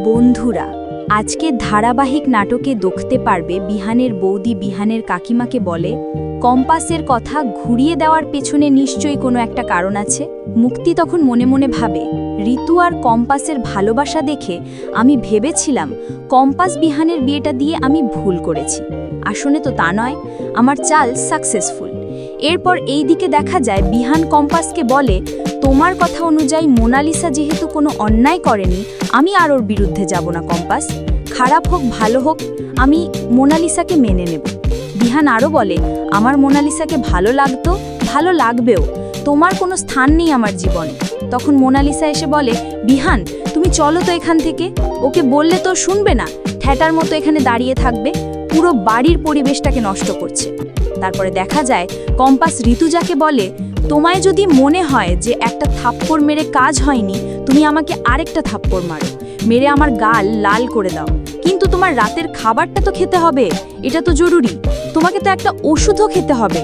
বন্ধুরা, আজকে ধারাবাহিক নাটকে দেখতে পারবে বিহানের বৌদি বিহানের কাকিমাকে বলে কম্পাসের কথা ঘুরিয়ে দেওয়ার পেছনে নিশ্চয়ই কোনো একটা কারণ আছে। মুক্তি তখন মনে মনে ভাবে, ঋতু আর কম্পাসের ভালোবাসা দেখে আমি ভেবেছিলাম কম্পাস বিহানের বিয়েটা দিয়ে আমি ভুল করেছি। আসলে তো তা নয়, আমার চাল সাকসেসফুল। এরপর এই দিকে দেখা যায় বিহান কম্পাসকে বলে, তোমার কথা অনুযায়ী মোনালিসা যেহেতু কোনো অন্যায় করেনি, আমি আর ওর বিরুদ্ধে যাব না কম্পাস। খারাপ হোক ভালো হোক, আমি মোনালিসাকে মেনে নেব। বিহান আরও বলে, আমার মোনালিসাকে ভালো লাগতো, ভালো লাগবেও, তোমার কোনো স্থান নেই আমার জীবনে। তখন মোনালিসা এসে বলে, বিহান তুমি চলো তো এখান থেকে, ওকে বললে তো শুনবে না, ঠ্যাটার মতো এখানে দাঁড়িয়ে থাকবে, পুরো বাড়ির পরিবেশটাকে নষ্ট করছে। তারপরে দেখা যায় কম্পাস ঋতুজাকে বলে, তোমায় যদি মনে হয় যে একটা থাপ্পড় মেরে কাজ হয়নি, তুমি আমাকে আরেকটা থাপ্পড় মারো, মেরে আমার গাল লাল করে দাও, কিন্তু তোমার রাতের খাবারটা তো খেতে হবে, এটা তো জরুরি, তোমাকে তো একটা ওষুধও খেতে হবে।